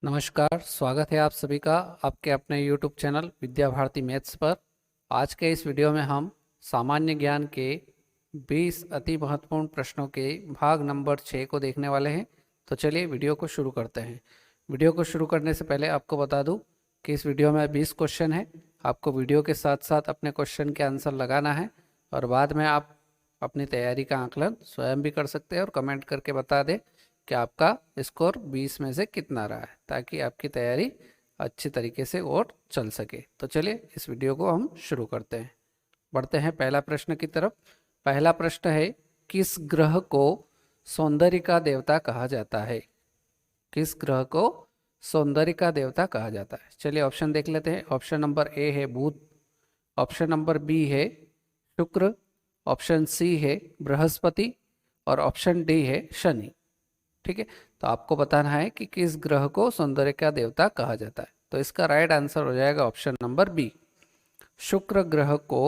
नमस्कार, स्वागत है आप सभी का आपके अपने YouTube channel Vidya Bharati maths पर। आज के इस वीडियो में हम सामान्य ज्ञान के 20 अति महत्वपूर्ण प्रश्नों के भाग नंबर 6 को देखने वाले हैं। तो चलिए वीडियो को शुरू करते हैं। वीडियो को शुरू करने से पहले आपको बता दूं कि इस वीडियो में 20 क्वेश्चन है। आपको वीडियो के साथ साथ अपने क्वेश्चन के आंसर लगाना है और बाद में आप अपनी तैयारी का आकलन स्वयं भी कर सकते हैं और कमेंट करके बता दें कि आपका स्कोर 20 में से कितना रहा है, ताकि आपकी तैयारी अच्छी तरीके से और चल सके। तो चलिए इस वीडियो को हम शुरू करते हैं। बढ़ते हैं पहला प्रश्न की तरफ। पहला प्रश्न है, किस ग्रह को सौंदर्य का देवता कहा जाता है? किस ग्रह को सौंदर्य का देवता कहा जाता है? चलिए ऑप्शन देख लेते हैं। ऑप्शन नंबर ए है बुध, ऑप्शन नंबर बी है शुक्र, ऑप्शन सी है बृहस्पति और ऑप्शन डी है शनि। ठीक है, तो आपको बताना है कि किस ग्रह को सौंदर्य का देवता कहा जाता है। तो इसका राइट आंसर हो जाएगा ऑप्शन नंबर बी, शुक्र ग्रह को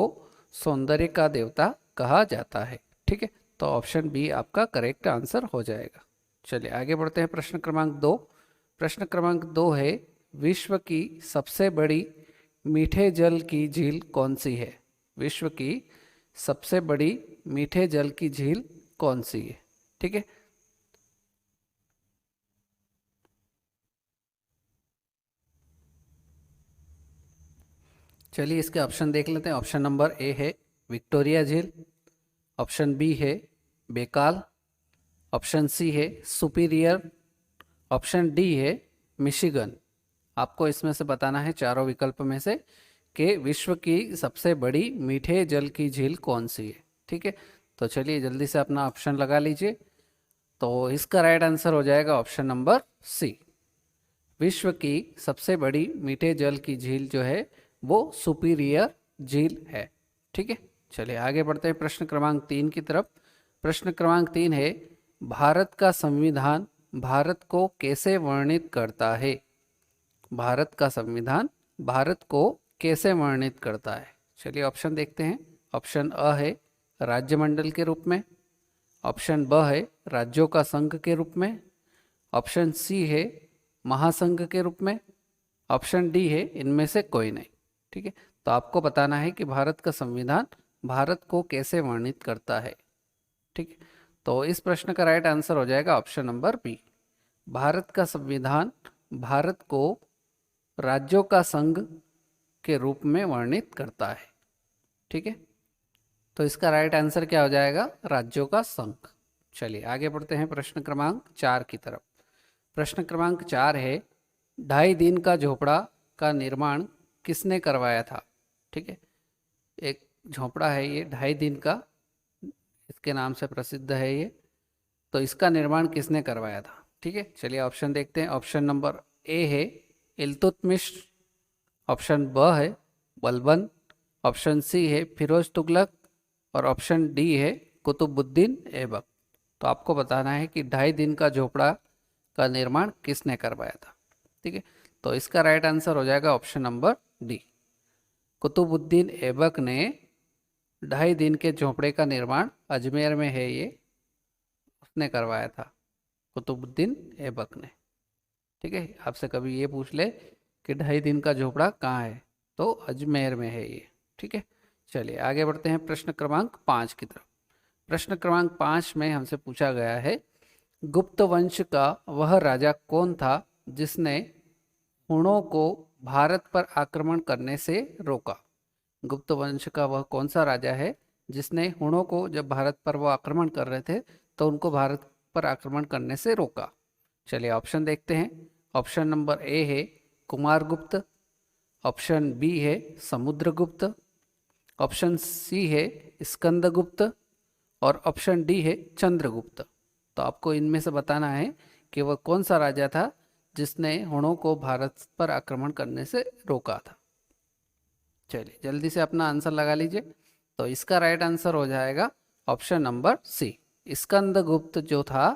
सौंदर्य का देवता कहा जाता है। ठीक है, तो ऑप्शन बी आपका करेक्ट आंसर हो जाएगा। चलिए आगे बढ़ते हैं। प्रश्न क्रमांक 2। प्रश्न क्रमांक 2 है, विश्व की सबसे बड़ी मीठे जल की झील कौन सी है? विश्व की सबसे बड़ी मीठे जल की झील कौन सी है? ठीक है, चलिए इसके ऑप्शन देख लेते हैं। ऑप्शन नंबर ए है विक्टोरिया झील, ऑप्शन बी है बेकाल, ऑप्शन सी है सुपीरियर, ऑप्शन डी है मिशिगन। आपको इसमें से बताना है चारों विकल्प में से कि विश्व की सबसे बड़ी मीठे जल की झील कौन सी है। ठीक है, तो चलिए जल्दी से अपना ऑप्शन लगा लीजिए। तो इसका राइट आंसर हो जाएगा ऑप्शन नंबर सी, विश्व की सबसे बड़ी मीठे जल की झील जो है वो सुपीरियर झील है। ठीक है, चलिए आगे बढ़ते हैं प्रश्न क्रमांक 3 की तरफ। प्रश्न क्रमांक 3 है, भारत का संविधान भारत को कैसे वर्णित करता है? भारत का संविधान भारत को कैसे वर्णित करता है? चलिए ऑप्शन देखते हैं। ऑप्शन अ है राज्यमंडल के रूप में, ऑप्शन ब है राज्यों का संघ के रूप में, ऑप्शन सी है महासंघ के रूप में, ऑप्शन डी है इनमें से कोई नहीं। ठीक है, तो आपको बताना है कि भारत का संविधान भारत को कैसे वर्णित करता है। ठीक है, तो इस प्रश्न का राइट आंसर हो जाएगा ऑप्शन नंबर बी, भारत का संविधान भारत को राज्यों का संघ के रूप में वर्णित करता है। ठीक है, तो इसका राइट आंसर क्या हो जाएगा? राज्यों का संघ। चलिए आगे बढ़ते हैं प्रश्न क्रमांक 4 की तरफ। प्रश्न क्रमांक 4 है, 2.5 दिन का झोपड़ा का निर्माण किसने करवाया था? ठीक है, एक झोपड़ा है ये 2.5 दिन का, इसके नाम से प्रसिद्ध है ये। तो इसका निर्माण किसने करवाया था? ठीक है, चलिए ऑप्शन देखते हैं। ऑप्शन नंबर ए है इल्तुतमिश, ऑप्शन ब है बलबन, ऑप्शन सी है फिरोज तुगलक और ऑप्शन डी है कुतुबुद्दीन ऐबक। तो आपको बताना है कि 2.5 दिन का झोपड़ा का निर्माण किसने करवाया था। ठीक है, तो इसका राइट आंसर हो जाएगा option number D, Qutubuddin Aibak ने 2.5 दिन के झोपड़े का निर्माण अजमेर में है ये, उसने करवाया था, कुतुबुद्दीन ऐबक ने। ठीक है, आपसे कभी ये पूछ ले कि 2.5 दिन का झोपड़ा कहाँ है, तो अजमेर में है ये। ठीक है, चलिए आगे बढ़ते हैं प्रश्न क्रमांक 5 की तरफ। प्रश्न क्रमांक 5 में हमसे पूछा गया है, गुप्त वंश का वह राजा कौन था जिसने हुणों को भारत पर आक्रमण करने से रोका? गुप्त वंश का वह कौन सा राजा है जिसने हुणों को, जब भारत पर वो आक्रमण कर रहे थे तो उनको भारत पर आक्रमण करने से रोका? चलिए ऑप्शन देखते हैं। ऑप्शन नंबर ए है कुमारगुप्त, ऑप्शन बी है समुद्रगुप्त, ऑप्शन सी है स्कंदगुप्त और ऑप्शन डी है चंद्रगुप्त। तो आपको इनमें से बताना है कि वह कौन सा राजा था जिसने हुणों को भारत पर आक्रमण करने से रोका था। चलिए जल्दी से अपना आंसर लगा लीजिए। तो इसका राइट आंसर हो जाएगा ऑप्शन नंबर सी, स्कंदगुप्त जो था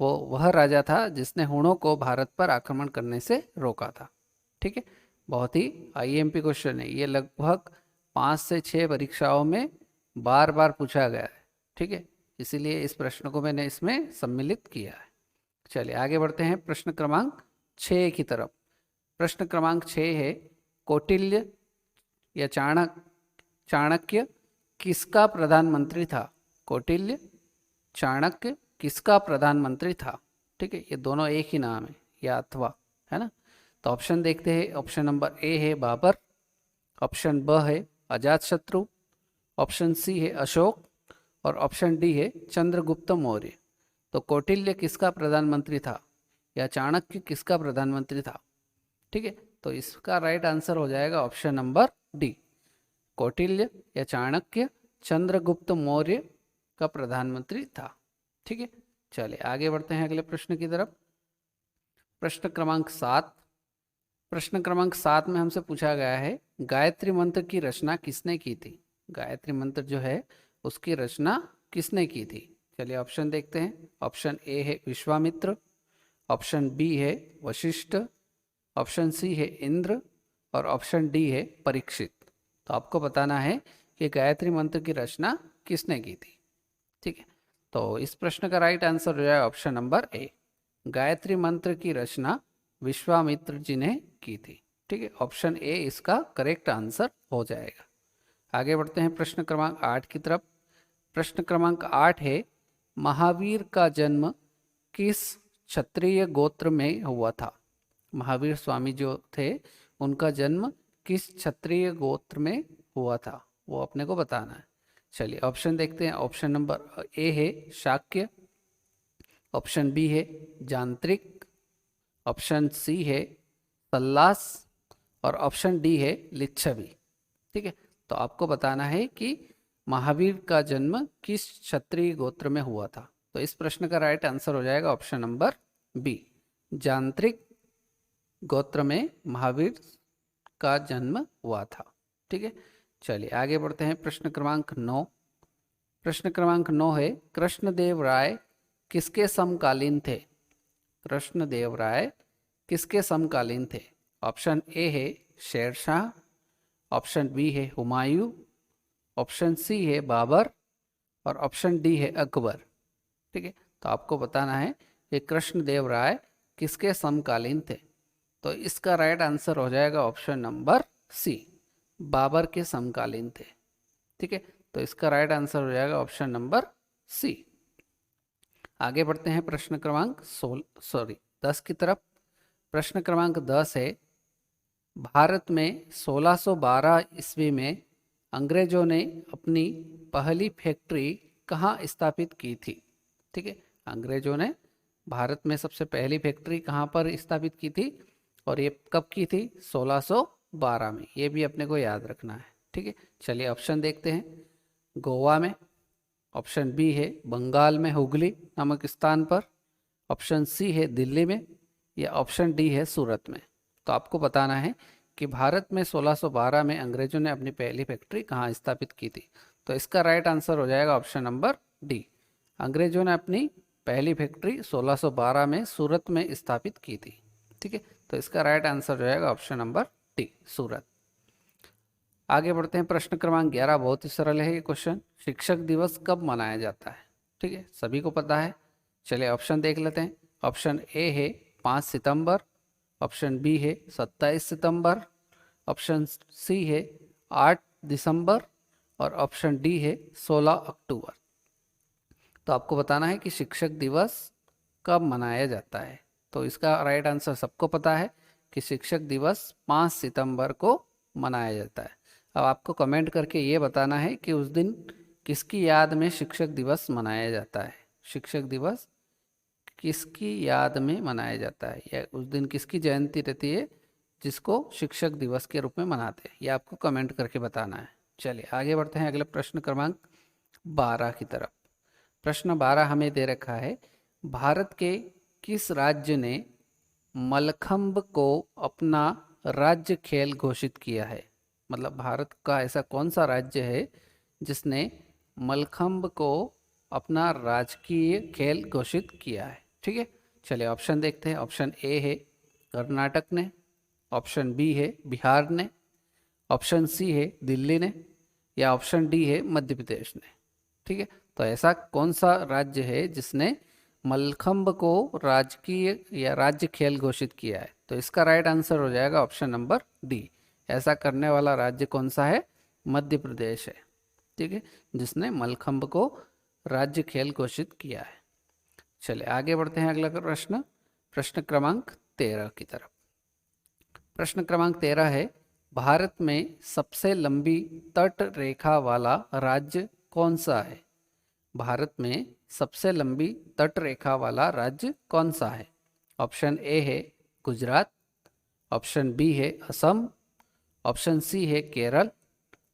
वो वह राजा था जिसने हुणों को भारत पर आक्रमण करने से रोका था। ठीक है, बहुत ही आईएमपी क्वेश्चन है ये, लगभग 5 से 6 परीक्षाओं में बार बार पूछा गया है। ठीक है, इसीलिए इस प्रश्न को मैंने इसमें सम्मिलित किया है। चलिए आगे बढ़ते हैं प्रश्न क्रमांक 6 की तरफ। प्रश्न क्रमांक 6 है, कौटिल्य या चाणक्य किसका प्रधानमंत्री था? कौटिल्य, चाणक्य किसका प्रधानमंत्री था? ठीक है, ये दोनों एक ही नाम है या अथवा, है ना। तो ऑप्शन देखते हैं। ऑप्शन नंबर ए है बाबर, ऑप्शन ब है अजातशत्रु, ऑप्शन सी है अशोक और ऑप्शन डी है चंद्रगुप्त मौर्य। तो कौटिल्य किसका प्रधानमंत्री था या चाणक्य किसका प्रधानमंत्री था? ठीक है, तो इसका राइट आंसर हो जाएगा ऑप्शन नंबर डी, कौटिल्य या चाणक्य चंद्रगुप्त मौर्य का प्रधानमंत्री था। ठीक है, चलिए आगे बढ़ते हैं अगले प्रश्न की तरफ। प्रश्न क्रमांक 7। प्रश्न क्रमांक 7 में हमसे पूछा गया है, गायत्री मंत्र की रचना किसने की थी? गायत्री मंत्र जो है उसकी रचना किसने की थी? चलिए ऑप्शन देखते हैं। ऑप्शन ए है विश्वामित्र, ऑप्शन बी है वशिष्ठ, ऑप्शन सी है इंद्र और ऑप्शन डी है परीक्षित। तो आपको बताना है कि गायत्री मंत्र की रचना किसने की थी। ठीक है, तो इस प्रश्न का राइट आंसर हो जाएगा ऑप्शन नंबर ए, गायत्री मंत्र की रचना विश्वामित्र जी ने की थी। ठीक है, ऑप्शन ए इसका करेक्ट आंसर हो जाएगा। आगे बढ़ते हैं प्रश्न क्रमांक 8 की तरफ। प्रश्न क्रमांक 8 है, महावीर का जन्म किस क्षत्रिय गोत्र में हुआ था? महावीर स्वामी जो थे उनका जन्म किस क्षत्रिय गोत्र में हुआ था, वो अपने को बताना है। चलिए ऑप्शन देखते हैं। ऑप्शन नंबर ए है शाक्य, ऑप्शन बी है जांत्रिक, ऑप्शन सी है सल्लास और ऑप्शन डी है लिच्छवी। ठीक है, तो आपको बताना है कि महावीर का जन्म किस क्षत्रिय गोत्र में हुआ था। तो इस प्रश्न का राइट आंसर हो जाएगा ऑप्शन नंबर बी, जांत्रिक गोत्र में महावीर का जन्म हुआ था। ठीक है, चलिए आगे बढ़ते हैं। प्रश्न क्रमांक 9। प्रश्न क्रमांक 9 है, कृष्णदेव राय किसके समकालीन थे? कृष्णदेव राय किसके समकालीन थे? ऑप्शन ए है शेरशाह, ऑप्शन बी है हुमायूं, ऑप्शन सी है बाबर और ऑप्शन डी है अकबर। ठीक है, तो आपको बताना है कि कृष्णदेव राय किसके समकालीन थे। तो इसका राइट आंसर हो जाएगा ऑप्शन नंबर सी, बाबर के समकालीन थे। ठीक है, तो इसका राइट आंसर हो जाएगा ऑप्शन नंबर सी। आगे बढ़ते हैं प्रश्न क्रमांक 10 की तरफ। प्रश्न क्रमांक 10 है, भारत में 1612 ईस्वी में अंग्रेजों ने अपनी पहली फैक्ट्री कहाँ स्थापित की थी? ठीक है, अंग्रेजों ने भारत में सबसे पहली फैक्ट्री कहाँ पर स्थापित की थी और ये कब की थी? 1612 में। ये भी अपने को याद रखना है। ठीक है, चलिए ऑप्शन देखते हैं। गोवा में, ऑप्शन बी है बंगाल में हुगली नामक स्थान पर, ऑप्शन सी है दिल्ली में या ऑप्शन डी है सूरत में। तो आपको बताना है कि भारत में 1612 में अंग्रेजों ने अपनी पहली फैक्ट्री कहाँ स्थापित की थी। तो इसका राइट आंसर हो जाएगा ऑप्शन नंबर डी, अंग्रेजों ने अपनी पहली फैक्ट्री 1612 में सूरत में स्थापित की थी। ठीक है, तो इसका राइट आंसर हो जाएगा ऑप्शन नंबर डी, सूरत। आगे बढ़ते हैं। प्रश्न क्रमांक 11 बहुत ही सरल है ये क्वेश्चन, शिक्षक दिवस कब मनाया जाता है? ठीक है, सभी को पता है। चलिए ऑप्शन देख लेते हैं। ऑप्शन ए है 5 सितंबर, ऑप्शन बी है 27 सितंबर, ऑप्शन सी है 8 दिसंबर और ऑप्शन डी है 16 अक्टूबर। तो आपको बताना है कि शिक्षक दिवस कब मनाया जाता है। तो इसका राइट आंसर सबको पता है कि शिक्षक दिवस 5 सितंबर को मनाया जाता है। अब आपको कमेंट करके ये बताना है कि उस दिन किसकी याद में शिक्षक दिवस मनाया जाता है। शिक्षक दिवस किसकी याद में मनाया जाता है या उस दिन किसकी जयंती रहती है जिसको शिक्षक दिवस के रूप में मनाते हैं, ये आपको कमेंट करके बताना है। चलिए आगे बढ़ते हैं अगले प्रश्न क्रमांक 12 की तरफ। प्रश्न 12 हमें दे रखा है, भारत के किस राज्य ने मलखंब को अपना राज्य खेल घोषित किया है? मतलब भारत का ऐसा कौन सा राज्य है जिसने मलखंब को अपना राजकीय खेल घोषित किया है? ठीक है, चलिए ऑप्शन देखते हैं। ऑप्शन ए है कर्नाटक ने, ऑप्शन बी है बिहार ने, ऑप्शन सी है दिल्ली ने या ऑप्शन डी है मध्य प्रदेश ने। ठीक है, तो ऐसा कौन सा राज्य है जिसने मलखंब को राजकीय या राज्य खेल घोषित किया है? तो इसका राइट आंसर हो जाएगा ऑप्शन नंबर डी। ऐसा करने वाला राज्य कौन सा है? मध्य प्रदेश है, ठीक है, जिसने मलखंब को राज्य खेल घोषित किया है। चलिए आगे बढ़ते हैं अगला प्रश्न, प्रश्न क्रमांक 13 की तरफ। प्रश्न क्रमांक 13 है, भारत में सबसे लंबी तट रेखा वाला राज्य कौन सा है? भारत में सबसे लंबी तट रेखा वाला राज्य कौन सा है? ऑप्शन ए है गुजरात, ऑप्शन बी है असम, ऑप्शन सी है केरल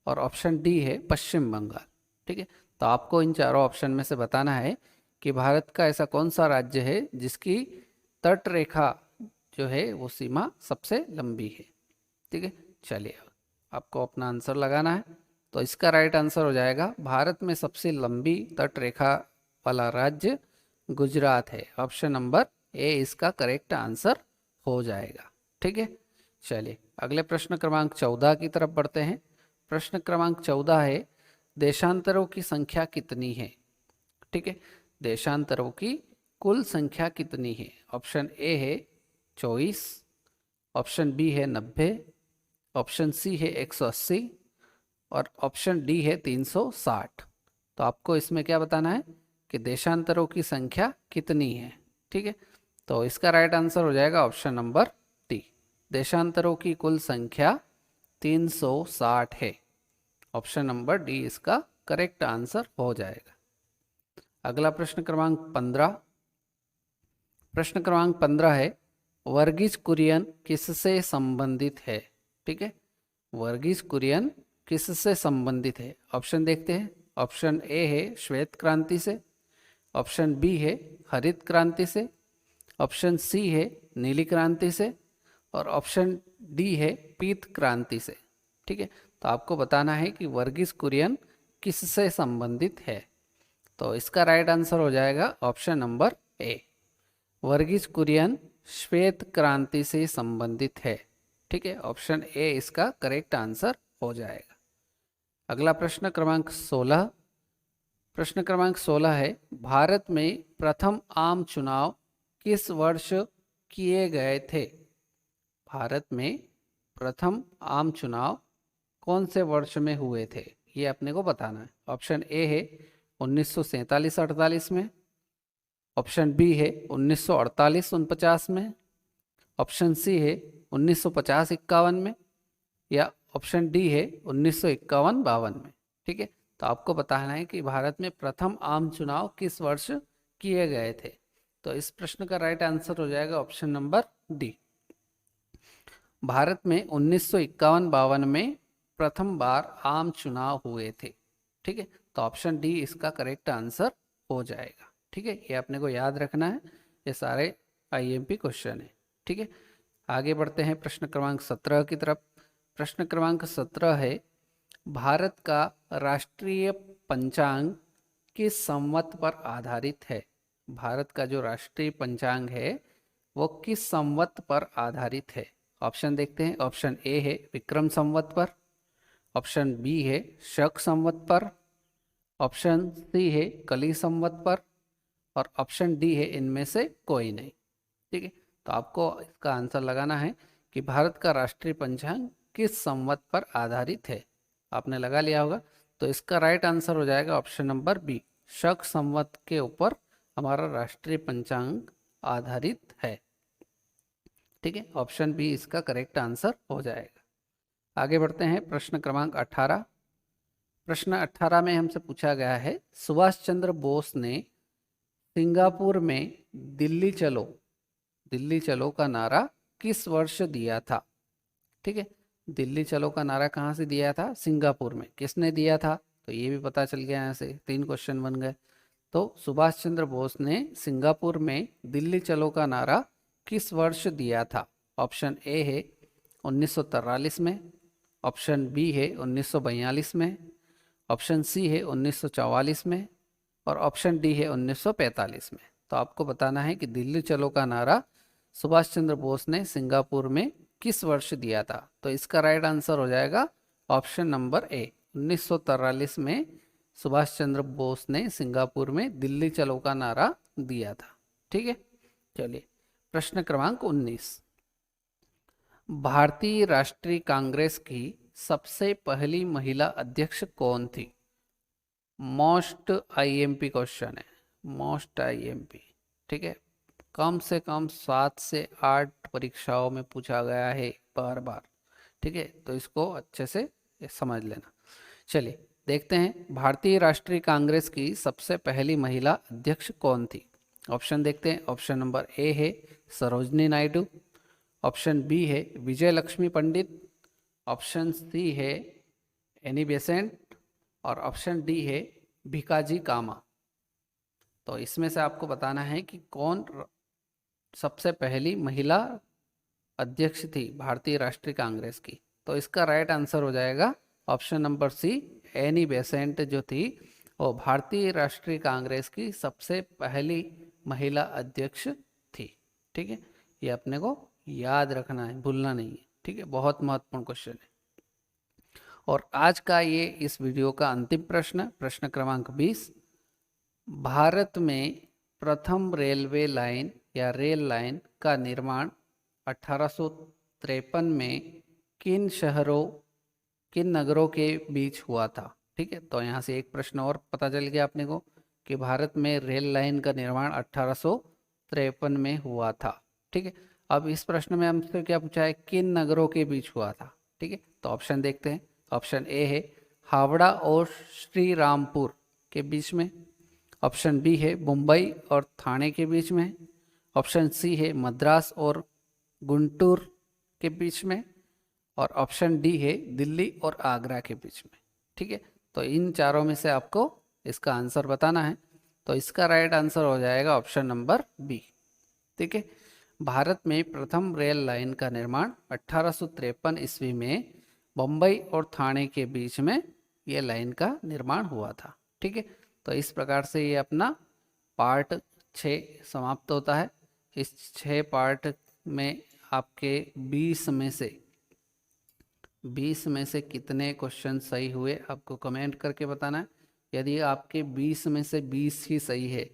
और ऑप्शन डी है पश्चिम बंगाल। ठीक है, तो आपको इन चारों ऑप्शन में से बताना है कि भारत का ऐसा कौन सा राज्य है जिसकी तट रेखा जो है वो सीमा सबसे लंबी है। ठीक है, चलिए आपको अपना आंसर लगाना है। तो इसका राइट आंसर हो जाएगा, भारत में सबसे लंबी तट रेखा वाला राज्य गुजरात है। ऑप्शन नंबर ए इसका करेक्ट आंसर हो जाएगा। ठीक है, चलिए अगले प्रश्न क्रमांक 14 की तरफ बढ़ते हैं। प्रश्न क्रमांक 14 है, देशांतरों की संख्या कितनी है? ठीक है, देशांतरों की कुल संख्या कितनी है? ऑप्शन ए है 24, ऑप्शन बी है 90, ऑप्शन सी है 180 और ऑप्शन डी है 360। तो आपको इसमें क्या बताना है कि देशांतरों की संख्या कितनी है। ठीक है, तो इसका राइट आंसर हो जाएगा ऑप्शन नंबर डी। देशांतरों की कुल संख्या 360 है। ऑप्शन नंबर डी इसका करेक्ट आंसर हो जाएगा। अगला प्रश्न क्रमांक 15। प्रश्न क्रमांक 15 है, वर्गीज कुरियन किससे संबंधित है? ठीक है, वर्गीज कुरियन किससे संबंधित है? ऑप्शन देखते हैं। ऑप्शन ए है श्वेत क्रांति से, ऑप्शन बी है हरित क्रांति से, ऑप्शन सी है नीली क्रांति से और ऑप्शन डी है पीत क्रांति से। ठीक है, तो आपको बताना है कि वर्गीज कुरियन किससे संबंधित है। तो इसका राइट आंसर हो जाएगा option number A, Verghese Kurien श्वेत क्रांति से संबंधित है। ठीक है, ऑप्शन ए इसका करेक्ट आंसर हो जाएगा। अगला प्रश्न क्रमांक 16। प्रश्न क्रमांक 16 है, भारत में प्रथम आम चुनाव किस वर्ष किए गए थे? भारत में प्रथम आम चुनाव कौन से वर्ष में हुए थे, ये अपने को बताना है। ऑप्शन ए है 1947-48 में, ऑप्शन बी है 1948-49 में, ऑप्शन सी है 1950-51 में या ऑप्शन डी है 1951-52 में। ठीक है, तो आपको बताना है कि भारत में प्रथम आम चुनाव किस वर्ष किए गए थे। तो इस प्रश्न का राइट आंसर हो जाएगा ऑप्शन नंबर डी, भारत में 1951-52 में प्रथम बार आम चुनाव हुए थे। ठीक है, तो ऑप्शन डी इसका करेक्ट आंसर हो जाएगा। ठीक है, ये अपने को याद रखना है, ये सारे आईएमपी क्वेश्चन है। ठीक है, आगे बढ़ते हैं प्रश्न क्रमांक 17 की तरफ। प्रश्न क्रमांक 17 है, भारत का राष्ट्रीय पंचांग किस संवत पर आधारित है? भारत का जो राष्ट्रीय पंचांग है वो किस संवत पर आधारित है? ऑप्शन देखते हैं। ऑप्शन ए है विक्रम संवत पर, ऑप्शन बी है शक संवत पर, ऑप्शन सी है कली संवत पर और ऑप्शन डी है इनमें से कोई नहीं। ठीक है, तो आपको इसका आंसर लगाना है कि भारत का राष्ट्रीय पंचांग किस संवत पर आधारित है। आपने लगा लिया होगा, तो इसका राइट आंसर हो जाएगा ऑप्शन नंबर बी, शक संवत के ऊपर हमारा राष्ट्रीय पंचांग आधारित है। ठीक है, ऑप्शन बी इसका करेक्ट आंसर हो जाएगा। आगे बढ़ते हैं प्रश्न क्रमांक 18। प्रश्न 18 में हमसे पूछा गया है, सुभाष चंद्र बोस ने सिंगापुर में दिल्ली चलो का नारा किस वर्ष दिया था? ठीक है, दिल्ली चलो का नारा कहाँ से दिया था? सिंगापुर में। किसने दिया था? तो ये भी पता चल गया, यहाँ से 3 क्वेश्चन बन गए। तो सुभाष चंद्र बोस ने सिंगापुर में दिल्ली चलो का नारा किस वर्ष दिया था? ऑप्शन ए है 1943 में, ऑप्शन बी है 1942 में, ऑप्शन सी है 1944 में और ऑप्शन डी है 1945 में। तो आपको बताना है कि दिल्ली चलो का नारा सुभाष चंद्र बोस ने सिंगापुर में किस वर्ष दिया था। तो इसका राइट आंसर हो जाएगा ऑप्शन नंबर ए, 1943 में सुभाष चंद्र बोस ने सिंगापुर में दिल्ली चलो का नारा दिया था। ठीक है। चलिए प्रश्न क्रमांक 19, भारतीय राष्ट्रीय कांग्रेस की सबसे पहली महिला अध्यक्ष कौन थी? मोस्ट आईएमपी क्वेश्चन है, मोस्ट आईएमपी। ठीक है, कम से कम 7 से 8 परीक्षाओं में पूछा गया है बार बार। ठीक है, तो इसको अच्छे से समझ लेना। चलिए देखते हैं, भारतीय राष्ट्रीय कांग्रेस की सबसे पहली महिला अध्यक्ष कौन थी। ऑप्शन देखते हैं। ऑप्शन नंबर ए है सरोजनी नायडू, ऑप्शन बी है विजय लक्ष्मी पंडित, ऑप्शन सी है एनी बेसेंट, और ऑप्शन डी है भिकाजी कामा। तो इसमें से आपको बताना है कि कौन सबसे पहली महिला अध्यक्ष थी भारतीय राष्ट्रीय कांग्रेस की। तो इसका राइट आंसर हो जाएगा option number C, Annie Besant जो थी वो भारतीय राष्ट्रीय कांग्रेस की सबसे पहली महिला अध्यक्ष थी। ठीक है, ये अपने को याद रखना है, भूलना नहीं है। ठीक है, बहुत महत्वपूर्ण क्वेश्चन है। और आज का ये इस वीडियो का अंतिम प्रश्न, प्रश्न क्रमांक 20, भारत में प्रथम रेलवे लाइन या रेल लाइन का निर्माण 1853 में किन शहरों, किन नगरों के बीच हुआ था? ठीक है, तो यहाँ से एक प्रश्न और पता चल गया अपने को कि भारत में रेल लाइन का निर्माण 1853 में हुआ था। ठीक है, अब इस प्रश्न में हमसे क्या पूछा है, किन नगरों के बीच हुआ था? ठीक है, तो ऑप्शन देखते हैं। ऑप्शन ए है हावड़ा और श्री रामपुर के बीच में, ऑप्शन बी है मुंबई और ठाणे के बीच में, ऑप्शन सी है मद्रास और गुंटूर के बीच में, और ऑप्शन डी है दिल्ली और आगरा के बीच में। ठीक है, तो इन चारों में से आपको इसका आंसर बताना है। तो इसका राइट आंसर हो जाएगा ऑप्शन नंबर बी। ठीक है, भारत में प्रथम रेल लाइन का निर्माण 1853 ईस्वी में बम्बई और ठाणे के बीच में ये लाइन का निर्माण हुआ था। ठीक है, तो इस प्रकार से ये अपना पार्ट 6 समाप्त होता है। इस 6 पार्ट में आपके 20 में से कितने क्वेश्चन सही हुए आपको कमेंट करके बताना है। यदि आपके 20 में से 20 ही सही है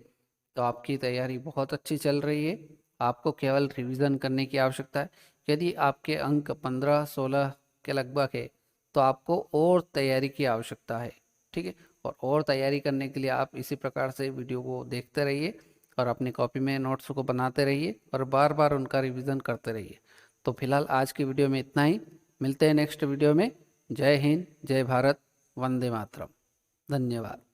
तो आपकी तैयारी बहुत अच्छी चल रही है, आपको केवल रिवीजन करने की आवश्यकता है। यदि आपके अंक 15-16 के लगभग है तो आपको और तैयारी की आवश्यकता है। ठीक है, और तैयारी करने के लिए आप इसी प्रकार से वीडियो को देखते रहिए और अपनी कॉपी में नोट्स को बनाते रहिए और बार बार उनका रिवीजन करते रहिए। तो फिलहाल आज की वीडियो में इतना ही, मिलते हैं नेक्स्ट वीडियो में। जय हिंद, जय भारत, वंदे मातरम। धन्यवाद।